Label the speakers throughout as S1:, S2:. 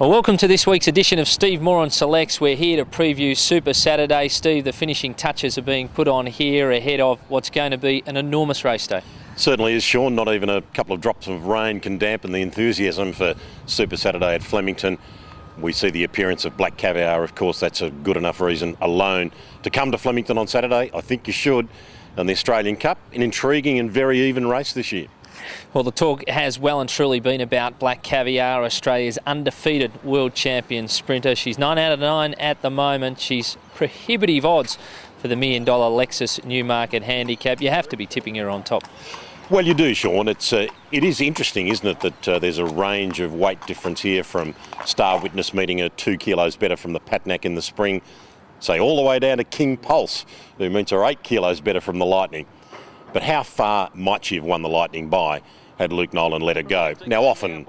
S1: Well, welcome to this week's edition of Steve Moran Selects. We're here to preview Super Saturday. Steve, the finishing touches are being put on here ahead of what's going to be an enormous race day.
S2: Certainly is, Sean. Not even a couple of drops of rain can dampen the enthusiasm for Super Saturday at Flemington. We see the appearance of Black Caviar. Of course, that's a good enough reason alone to come to Flemington on Saturday. I think you should. And the Australian Cup, an intriguing and very even race this year.
S1: Well, the talk has well and truly been about Black Caviar, Australia's undefeated world champion sprinter. She's 9 out of 9 at the moment. She's prohibitive odds for the $1 million Lexus Newmarket Handicap. You have to be tipping her on top.
S2: Well, you do, Sean. It is interesting, isn't it, that there's a range of weight difference here from Star Witness meeting her 2 kilos better from the Patnack in the spring, say all the way down to King Pulse, who meets her 8 kilos better from the Lightning. But how far might she have won the Lightning by had Luke Nolan let her go? Now, often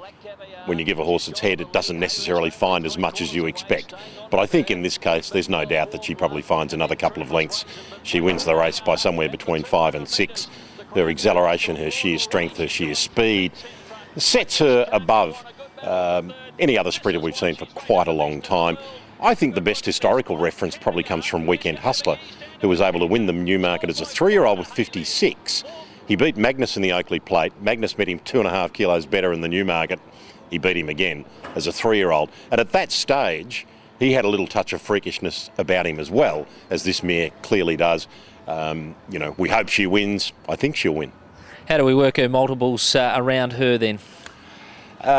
S2: when you give a horse its head, it doesn't necessarily find as much as you expect. But I think in this case, there's no doubt that she probably finds another couple of lengths. She wins the race by somewhere between 5 and 6. Her acceleration, her sheer strength, her sheer speed sets her above any other sprinter we've seen for quite a long time. I think the best historical reference probably comes from Weekend Hustler, who was able to win the Newmarket as a 3-year-old with 56. He beat Magnus in the Oakley Plate. Magnus met him 2.5 kilos better in the Newmarket. He beat him again as a 3-year-old. And at that stage, he had a little touch of freakishness about him as well, as this mare clearly does. We hope she wins. I think she'll win.
S1: How do we work her multiples around her then?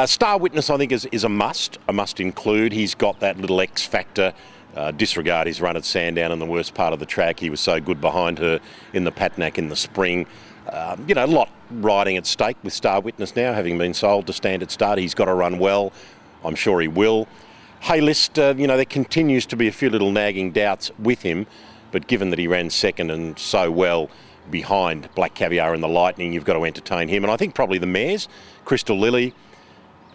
S2: Star Witness, I think, is a must include. He's got that little X factor. Disregard his run at Sandown in the worst part of the track. He was so good behind her in the Patnack in the spring. A lot riding at stake with Star Witness now, having been sold to Standard Start. He's got to run well. I'm sure he will. Haylist, there continues to be a few little nagging doubts with him, but given that he ran second and so well behind Black Caviar and the Lightning, you've got to entertain him. And I think probably the mares, Crystal Lily,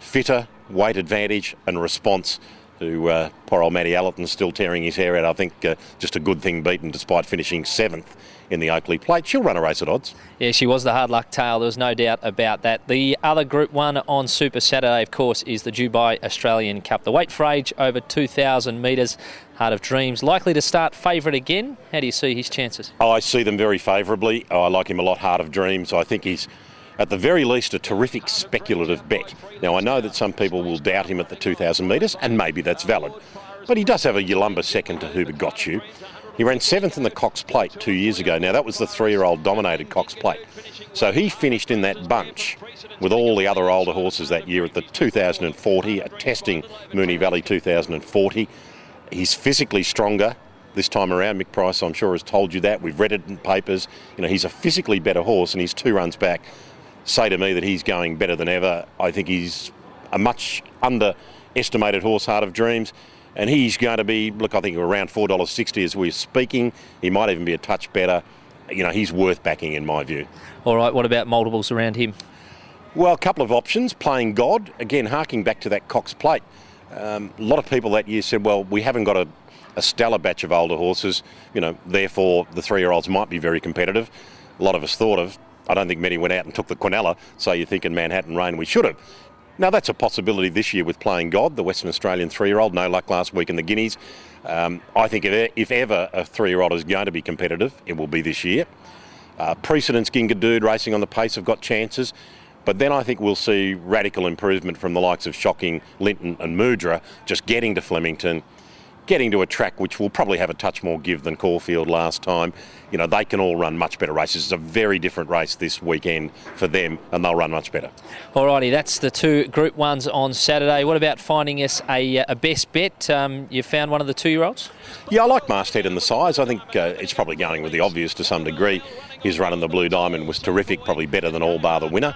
S2: fitter, weight advantage and response, who poor old Matty Allerton's still tearing his hair out. I think just a good thing beaten despite finishing 7th in the Oakley Plate. She'll run a race at odds. Yeah,
S1: she was the hard luck tail. There was no doubt about that. The other Group 1 on Super Saturday, of course, is the Dubai Australian Cup. The weight for age over 2,000 metres. Heart of Dreams likely to start favourite again. How do you see his chances?
S2: Oh, I see them very favourably. I like him a lot, Heart of Dreams. I think he's at the very least a terrific speculative bet. Now, I know that some people will doubt him at the 2,000 metres, and maybe that's valid. But he does have a Yalumba second to Hoover Got You. He ran 7th in the Cox Plate 2 years ago. Now, that was the 3-year-old dominated Cox Plate. So he finished in that bunch with all the other older horses that year at the 2040, testing Moonee Valley 2040. He's physically stronger this time around. Mick Price, I'm sure, has told you that. We've read it in papers. He's a physically better horse, and he's 2 runs back say to me that he's going better than ever. I think he's a much underestimated horse, Heart of Dreams, and he's going to be, I think around $4.60 as we're speaking. He might even be a touch better. He's worth backing in my view. All
S1: right, what about multiples around him?
S2: Well, a couple of options. Playing God, again, harking back to that Cox Plate. A lot of people that year said, well, we haven't got a stellar batch of older horses, therefore the 3-year-olds might be very competitive. A lot of us thought of, I don't think many went out and took the Quinella, so you're thinking Manhattan Rain, we should have. Now, that's a possibility this year with Playing God, the Western Australian 3-year-old. No luck last week in the Guineas. I think if ever a 3-year-old is going to be competitive, it will be this year. Precedence, Gingadood racing on the pace have got chances. But then I think we'll see radical improvement from the likes of Shocking, Linton and Mudra just getting to Flemington, getting to a track which will probably have a touch more give than Caulfield last time. They can all run much better races. It's a very different race this weekend for them, and they'll run much better.
S1: Alrighty, that's the 2 Group 1s on Saturday. What about finding us a best bet? You found one of the 2-year-olds?
S2: Yeah, I like Masthead in the size. I think it's probably going with the obvious to some degree. His run in the Blue Diamond was terrific, probably better than all bar the winner.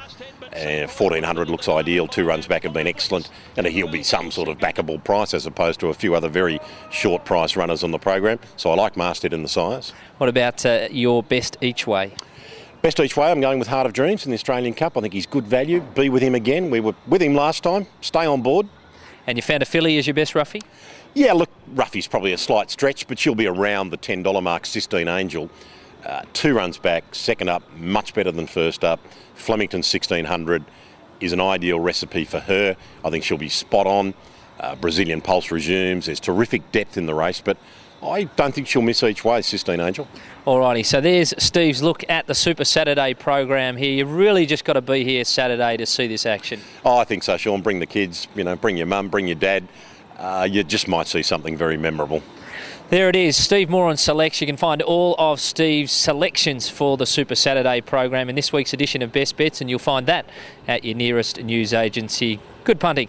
S2: 1,400 looks ideal. 2 runs back have been excellent, and he'll be some sort of backable price as opposed to a few other very short price runners on the program. So I like Masthead in the size.
S1: What about your best each way?
S2: Best each way, I'm going with Heart of Dreams in the Australian Cup. I think he's good value. Be with him again. We were with him last time. Stay on board.
S1: And you found a filly as your best roughie?
S2: Yeah, look, Ruffy's probably a slight stretch, but she'll be around the $10 mark. Sistine Angel, 2 runs back, second up, much better than first up. Flemington 1600 is an ideal recipe for her. I think she'll be spot on. Brazilian pulse resumes. There's terrific depth in the race, but I don't think she'll miss each way, Sistine Angel.
S1: Alrighty, so there's Steve's look at the Super Saturday program here. You've really just got to be here Saturday to see this action.
S2: Oh, I think so, Sean. Bring the kids, bring your mum, bring your dad. You just might see something very memorable.
S1: There it is, Steve Moran selects. You can find all of Steve's selections for the Super Saturday program in this week's edition of Best Bets, and you'll find that at your nearest news agency. Good punting.